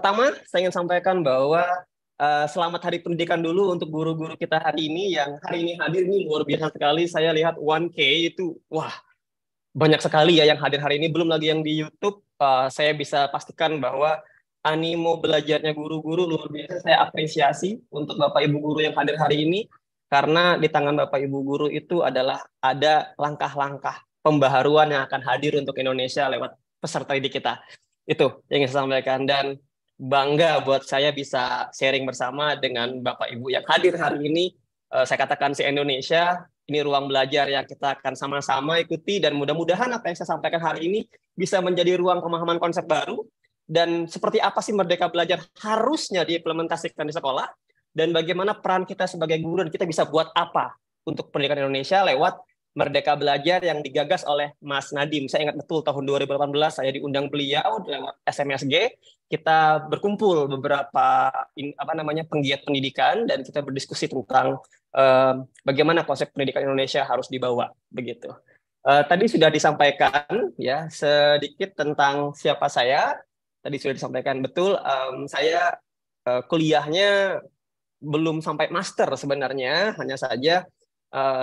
Pertama, saya ingin sampaikan bahwa selamat Hari Pendidikan dulu untuk guru-guru kita hari ini yang hari ini hadir. Ini luar biasa sekali. Saya lihat 1K itu, wah, banyak sekali ya yang hadir hari ini. Belum lagi yang di YouTube. Saya bisa pastikan bahwa animo belajarnya guru-guru luar biasa. Saya apresiasi untuk Bapak Ibu guru yang hadir hari ini, karena di tangan Bapak Ibu guru itu adalah ada langkah-langkah pembaharuan yang akan hadir untuk Indonesia lewat peserta didik kita. Itu yang ingin saya sampaikan, dan bangga buat saya bisa sharing bersama dengan Bapak Ibu yang hadir hari ini. Saya katakan se-Indonesia, ini ruang belajar yang kita akan sama-sama ikuti, dan mudah-mudahan apa yang saya sampaikan hari ini bisa menjadi ruang pemahaman konsep baru, dan seperti apa sih Merdeka Belajar harusnya diimplementasikan di sekolah, dan bagaimana peran kita sebagai guru, dan kita bisa buat apa untuk pendidikan Indonesia lewat Merdeka Belajar yang digagas oleh Mas Nadiem. Saya ingat betul tahun 2018 saya diundang beliau lewat SMSG. Kita berkumpul beberapa penggiat pendidikan, dan kita berdiskusi tentang bagaimana konsep pendidikan Indonesia harus dibawa begitu. Tadi sudah disampaikan ya sedikit tentang siapa saya. Tadi sudah disampaikan betul. Saya kuliahnya belum sampai master sebenarnya, hanya saja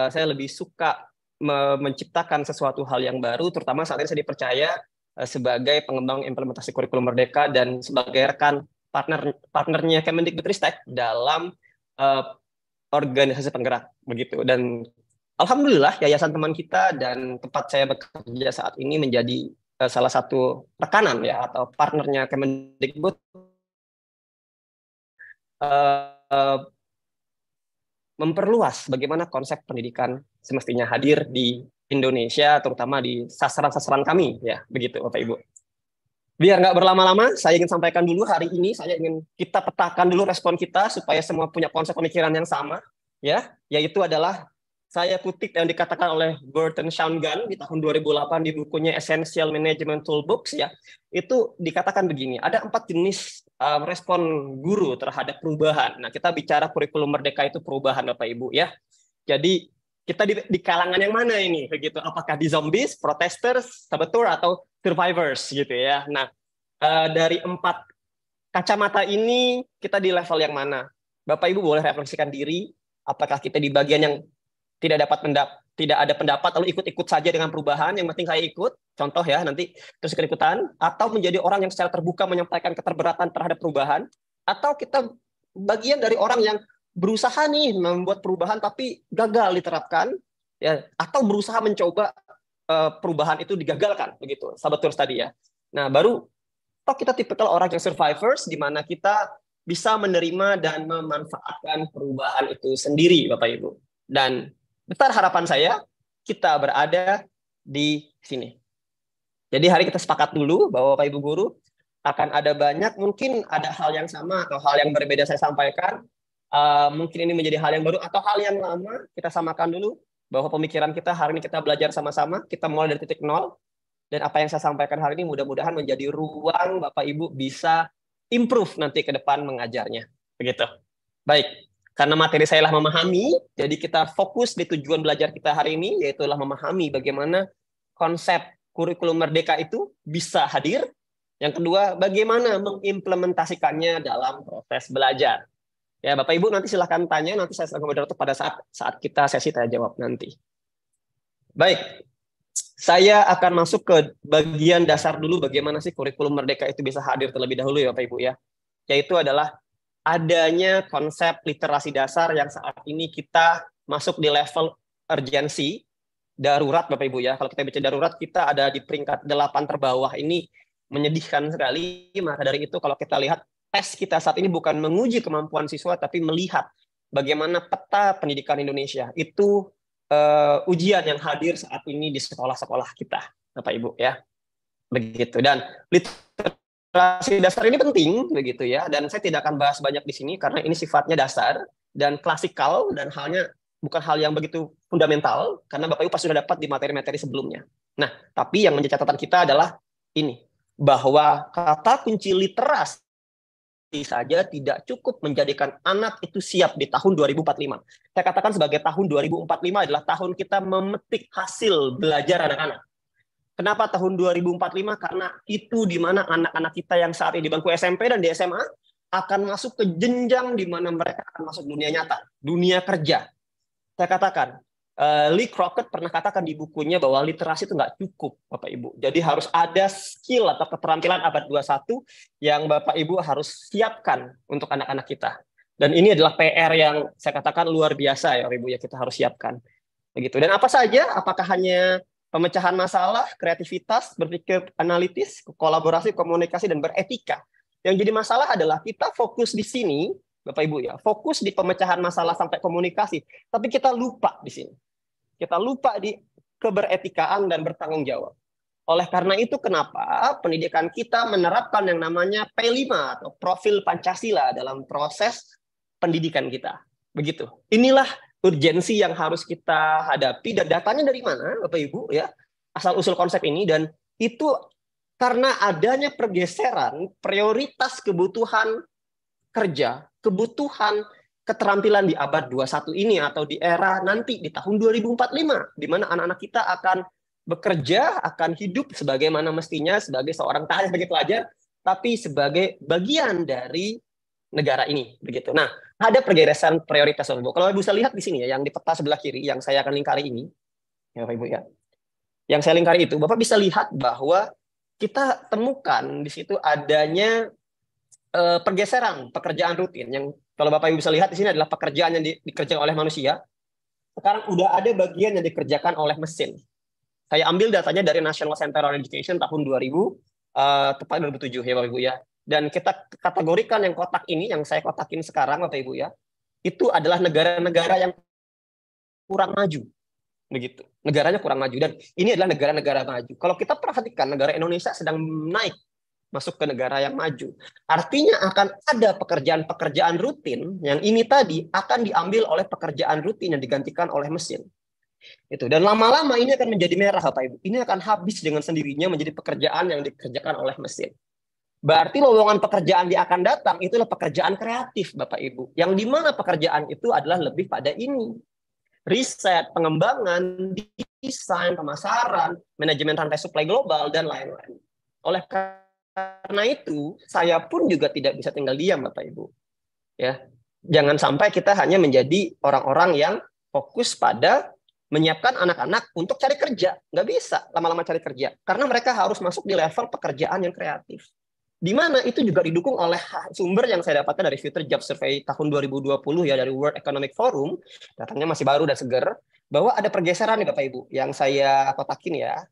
saya lebih suka menciptakan sesuatu hal yang baru, terutama saat ini saya dipercaya sebagai pengembang implementasi kurikulum Merdeka dan sebagai rekan partnernya Kemendikbudristek dalam organisasi penggerak begitu. Dan alhamdulillah yayasan teman kita dan tempat saya bekerja saat ini menjadi salah satu rekanan ya atau partnernya Kemendikbud memperluas bagaimana konsep pendidikan semestinya hadir di Indonesia, terutama di sasaran-sasaran kami, ya begitu Bapak Ibu. Biar nggak berlama-lama, saya ingin sampaikan dulu hari ini, saya ingin kita petakan dulu respon kita supaya semua punya konsep pemikiran yang sama, ya, yaitu adalah saya kutip yang dikatakan oleh Burton Shangan di tahun 2008 di bukunya Essential Management Toolbox, ya, itu dikatakan begini, ada 4 jenis respon guru terhadap perubahan. Nah, kita bicara kurikulum Merdeka itu perubahan, Bapak Ibu, ya. Jadi kita di kalangan yang mana ini, begitu? Apakah di zombies, protesters, saboteur, atau survivors, gitu ya? Nah, dari 4 kacamata ini kita di level yang mana? Bapak Ibu boleh refleksikan diri. Apakah kita di bagian yang tidak ada pendapat lalu ikut-ikut saja dengan perubahan, yang penting saya ikut, contoh ya, nanti terus ikut-ikutan, atau menjadi orang yang secara terbuka menyampaikan keterberatan terhadap perubahan, atau kita bagian dari orang yang berusaha nih membuat perubahan tapi gagal diterapkan, ya, atau berusaha mencoba perubahan itu digagalkan, begitu, saboteurs tadi ya. Nah, baru kita tipikal orang yang survivors, di mana kita bisa menerima dan memanfaatkan perubahan itu sendiri, Bapak Ibu. Dan besar harapan saya, kita berada di sini. Jadi hari kita sepakat dulu bahwa Bapak Ibu guru akan ada banyak, mungkin ada hal yang sama atau hal yang berbeda saya sampaikan. Mungkin ini menjadi hal yang baru atau hal yang lama, kita samakan dulu bahwa pemikiran kita hari ini kita belajar sama-sama, kita mulai dari titik nol. Dan apa yang saya sampaikan hari ini mudah-mudahan menjadi ruang Bapak Ibu bisa improve nanti ke depan mengajarnya. Begitu. Baik. Karena materi saya lah memahami, jadi kita fokus di tujuan belajar kita hari ini, yaitu adalah memahami bagaimana konsep kurikulum Merdeka itu bisa hadir. Yang kedua, bagaimana mengimplementasikannya dalam proses belajar. Ya, Bapak Ibu nanti silahkan tanya, nanti saya akan moderator pada saat kita sesi tanya jawab nanti. Baik, saya akan masuk ke bagian dasar dulu bagaimana sih kurikulum Merdeka itu bisa hadir terlebih dahulu ya Bapak Ibu ya. Yaitu adalah adanya konsep literasi dasar yang saat ini kita masuk di level urgensi, darurat Bapak Ibu ya. Kalau kita bicara darurat, kita ada di peringkat 8 terbawah, ini menyedihkan sekali. Maka dari itu kalau kita lihat tes kita saat ini bukan menguji kemampuan siswa, tapi melihat bagaimana peta pendidikan Indonesia. Itu ujian yang hadir saat ini di sekolah-sekolah kita, Bapak Ibu ya. Begitu. Dan literasi dasar ini penting begitu ya, dan saya tidak akan bahas banyak di sini karena ini sifatnya dasar dan klasikal dan bukan hal yang begitu fundamental karena Bapak Ibu pasti sudah dapat di materi-materi sebelumnya. Nah, tapi yang menjadi catatan kita adalah ini, bahwa kata kunci literasi saja tidak cukup menjadikan anak itu siap di tahun 2045. Saya katakan sebagai tahun 2045 adalah tahun kita memetik hasil belajar anak-anak. Kenapa tahun 2045? Karena itu di mana anak-anak kita yang saat ini di bangku SMP dan di SMA akan masuk ke jenjang di mana mereka akan masuk dunia nyata, dunia kerja. Saya katakan, Lee Crockett pernah katakan di bukunya bahwa literasi itu nggak cukup, Bapak Ibu. Jadi harus ada skill atau keterampilan abad 21 yang Bapak Ibu harus siapkan untuk anak-anak kita. Dan ini adalah PR yang saya katakan luar biasa ya, Bapak Ibu, ya kita harus siapkan. Begitu. Dan apa saja? Apakah hanya pemecahan masalah, kreativitas, berpikir analitis, kolaborasi, komunikasi, dan beretika? Yang jadi masalah adalah kita fokus di sini, Bapak Ibu ya, fokus di pemecahan masalah sampai komunikasi, tapi kita lupa di sini. Kita lupa di keberetikaan dan bertanggung jawab. Oleh karena itu kenapa pendidikan kita menerapkan yang namanya P5 atau profil Pancasila dalam proses pendidikan kita. Begitu. Inilah urgensi yang harus kita hadapi, dan datanya dari mana, Bapak Ibu ya? Asal-usul konsep ini, dan itu karena adanya pergeseran prioritas kebutuhan kerja, kebutuhan keterampilan di abad 21 ini atau di era nanti di tahun 2045, di mana anak-anak kita akan bekerja, akan hidup sebagaimana mestinya sebagai seorang tahanan, sebagai pelajar, tapi sebagai bagian dari negara ini, begitu. Nah, ada pergeseran prioritas, Bapak Ibu. Kalau Ibu bisa lihat di sini ya, yang di peta sebelah kiri yang saya akan lingkari ini, ya Bapak Ibu ya. Yang saya lingkari itu, Bapak bisa lihat bahwa kita temukan di situ adanya pergeseran pekerjaan rutin yang kalau Bapak Ibu bisa lihat di sini adalah pekerjaan yang dikerjakan oleh manusia. Sekarang udah ada bagian yang dikerjakan oleh mesin. Saya ambil datanya dari National Center on Education tahun 2000, tepat 2007 ya Bapak Ibu ya. Dan kita kategorikan yang kotak ini, yang saya kotakin sekarang Bapak Ibu ya, itu adalah negara-negara yang kurang maju. Begitu. Negaranya kurang maju, dan ini adalah negara-negara maju. Kalau kita perhatikan negara Indonesia sedang naik masuk ke negara yang maju. Artinya akan ada pekerjaan-pekerjaan rutin yang ini tadi akan diambil oleh pekerjaan rutin yang digantikan oleh mesin. Itu. Dan lama-lama ini akan menjadi merah, Bapak Ibu. Ini akan habis dengan sendirinya menjadi pekerjaan yang dikerjakan oleh mesin. Berarti lowongan pekerjaan yang akan datang itulah pekerjaan kreatif, Bapak Ibu. Yang di mana pekerjaan itu adalah lebih pada ini. Riset, pengembangan, desain, pemasaran, manajemen rantai suplai global, dan lain-lain. Oleh karena itu, saya pun juga tidak bisa tinggal diam, Bapak Ibu. Ya, jangan sampai kita hanya menjadi orang-orang yang fokus pada menyiapkan anak-anak untuk cari kerja. Nggak bisa lama-lama cari kerja, karena mereka harus masuk di level pekerjaan yang kreatif. Di mana itu juga didukung oleh sumber yang saya dapatkan dari Future Job Survey tahun 2020 ya, dari World Economic Forum. Datanya masih baru dan segar, bahwa ada pergeseran nih Bapak Ibu, yang saya kotakin ya.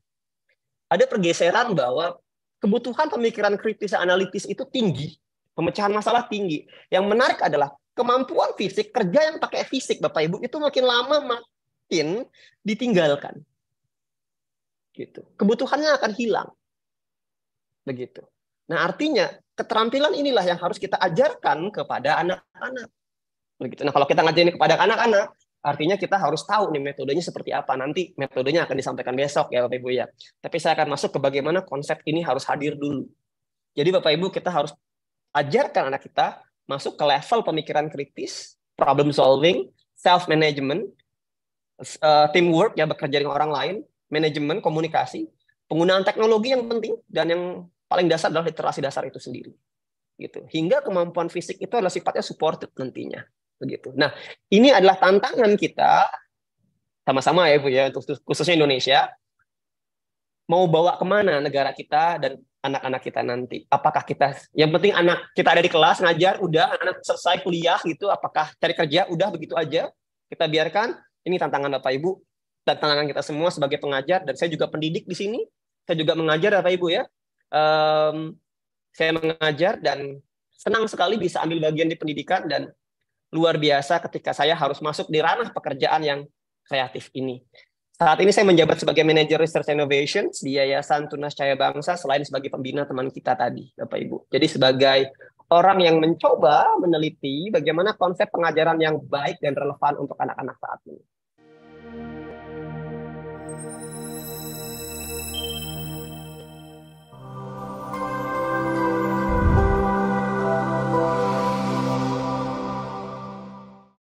Ada pergeseran bahwa kebutuhan pemikiran kritis dan analitis itu tinggi, pemecahan masalah tinggi. Yang menarik adalah kemampuan fisik, kerja yang pakai fisik, Bapak Ibu, itu makin lama makin ditinggalkan. Gitu. Kebutuhannya akan hilang. Begitu. Nah, artinya keterampilan inilah yang harus kita ajarkan kepada anak-anak. Begitu. Nah, kalau kita ngajarin kepada anak-anak, artinya kita harus tahu nih metodenya seperti apa. Nanti metodenya akan disampaikan besok ya Bapak Ibu ya. Tapi saya akan masuk ke bagaimana konsep ini harus hadir dulu. Jadi Bapak Ibu, kita harus ajarkan anak kita masuk ke level pemikiran kritis, problem solving, self management, teamwork ya, bekerja dengan orang lain, manajemen, komunikasi, penggunaan teknologi yang penting, dan yang paling dasar adalah literasi dasar itu sendiri. Gitu. Hingga kemampuan fisik itu adalah sifatnya supported nantinya. Begitu. Nah, ini adalah tantangan kita sama-sama ya Bu ya, khususnya Indonesia, mau bawa kemana negara kita dan anak-anak kita nanti. Apakah kita, yang penting anak kita ada di kelas ngajar, udah anak selesai kuliah gitu, apakah cari kerja udah begitu aja kita biarkan? Ini tantangan Bapak Ibu dan tantangan kita semua sebagai pengajar, dan saya juga pendidik di sini, saya juga mengajar Bapak Ibu ya. Saya mengajar dan senang sekali bisa ambil bagian di pendidikan, dan luar biasa ketika saya harus masuk di ranah pekerjaan yang kreatif ini. Saat ini saya menjabat sebagai manajer Research Innovation di Yayasan Tunas Cahaya Bangsa, selain sebagai pembina teman kita tadi, Bapak Ibu. Jadi sebagai orang yang mencoba meneliti bagaimana konsep pengajaran yang baik dan relevan untuk anak-anak saat ini.